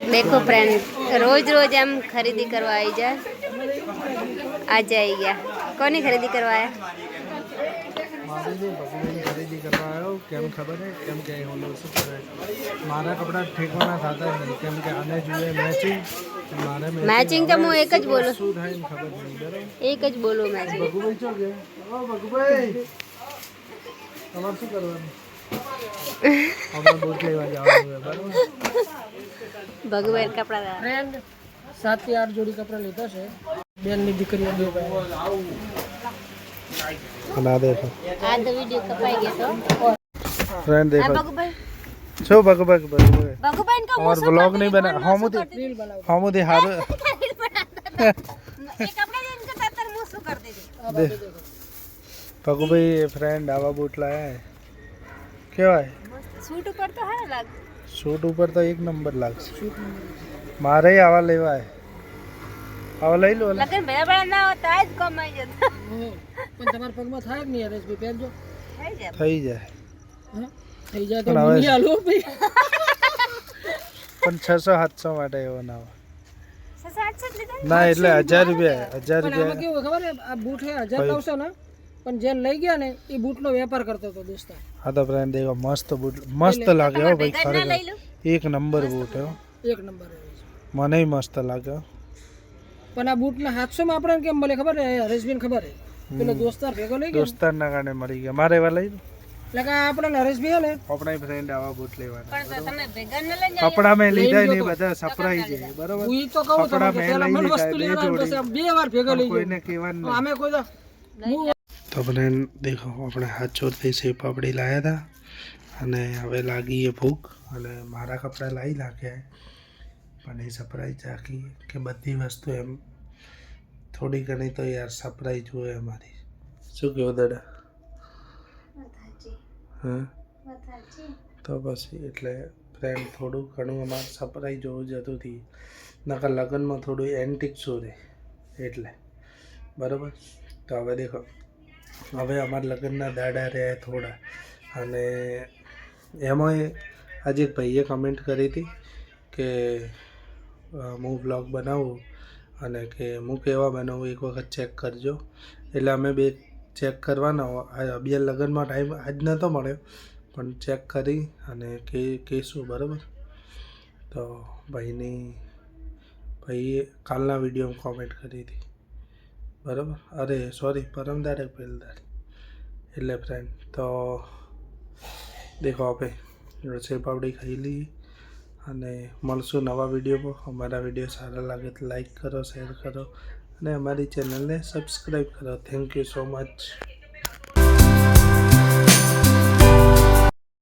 देखो फ्रेंड, रोज रोज हम खरीदी करवा आई जाए, आज आई गया। कोनी खरीदी करवाया? खरीदी करवायो केम खबर है केम के होलो से मारा कपड़ा ठेकवाना थाता नहीं केम के आने जुए मैचिंग मारे मैचिंग तो मैं एक ज बोलो, શું થાય ને ખબર નહીં બરાબર एक ज बोलो मैचिंग। બગુભાઈ છો કે ઓ બગુભાઈ તમારે શું કરવાનું આપણે બૂટ લેવા જવાનું છે બરાબર ભગવાન કપડા ફ્રેન્ડ 7 થી 8 જોડી કપડા લીધા છે બેનની દીકરીઓ બે ભાઈ બના દેખો આ તો વિડિયો કપાઈ ગયો તો ફ્રેન્ડ આ देखो ભગવાન છો બગુભાઈ ભગવાન કો और ब्लॉग नहीं बना हमोदे हार એ કપડા દેન કે તતર મું શું કર દે બગુભાઈ ફ્રેન્ડ આવા બૂટ લાયા है કેવા है सूट ऊपर तो है लग शूट ऊपर तो एक नंबर लागશે मारे ही आवा लेवा है आवा लई लो लगन बड़ा बड़ा ना होता है कमाई जाता પણ તમારા પગમાં થાય કે નહીં હરેશભાઈ પહેરજો થઈ જાય થઈ જાય હા થઈ જાય તો મુની આલો ભાઈ પણ 600 700 માટે એવો ના હોય 700 લીધા ના એટલે 1000 રૂપિયા પણ આમાં કેવું ખબર છે આ બૂટ હે 1900 ના પણ જે લઈ ગયા ને એ બૂટનો વેપાર કરતો હતો દોસ્તા હા તો ફ્રેન્ડ देखो मस्त बूट मस्त लागे हो भाई खरेखर एक नंबर बूट है એક નંબર મને મસ્ત લાગે પણ આ બૂટના 700 માં આપણને કેમ મળે ખબર છે હરેશભાઈને ખબર છે પેલો દોસ્તાર ભેગો લઈ ગયો દોસ્તારના કારણે મળી ગયા મારે એવા લઈ લો એટલે આપણને હરેશભાઈ હે ને આપણા ફ્રેન્ડ આવા બૂટ લેવાના પણ તો તમે ભેગા ન લઈ કપડા મેં લીધા નહીં બધા સરપ્રાઈઝ છે બરોબર હું ઈ તો કહું કપડા તમને મેં પેલા લઈ મને લીધા વસ્તુ બે લેવા જોડી પછી બે વાર ભેગો લઈ ગયો કોઈને કહેવાનું નહીં અમે કોઈ તો ફ્રેન્ડ देखो આપણે હાથ ચોરથી સેવ પાપડી લાયા હતા અને હવે લાગી એ ભૂખ અને મારા કપડાં લાવી નાખ્યા પણ એ સરપ્રાઈઝ રાખી કે બધી વસ્તુ એમ થોડી ઘણી તો યાર સરપ્રાઈઝ હોય અમારી શું કહો દાદા હા તો પછી એટલે ફ્રેન્ડ થોડું ઘણું અમારે સરપ્રાઈઝ જોવું જતું હતી નકર લગ્નમાં થોડું એન્ટિક શું રહે એટલે બરાબર તો હવે દેખો હવે અમારા લગ્નના દાડા રહ્યા થોડા અને એમાં આજે એક ભાઈએ કમેન્ટ કરી હતી કે હું વ્લોગ બનાવું અને કે હું કેવા બનાવું એક વખત ચેક કરજો એટલે અમે બે ચેક કરવાના અબિયા લગ્નમાં ટાઈમ આજ નહોતો મળ્યો પણ ચેક કરી અને કહીશું બરાબર તો ભાઈએ કાલના વિડીયોમાં કોમેન્ટ કરી હતી બરાબર અરે સોરી પરમદારે પહેલદાર એટલે ફ્રેન્ડ તો દેખો આપણે સેવ પાપડી ખાઈ લઈએ અને મળશું નવા વિડીયોમાં અમારા વિડીયો સારા લાગે તો લાઈક કરો શેર કરો અને અમારી ચેનલને સબસ્ક્રાઈબ કરો થેન્ક યુ સો મચ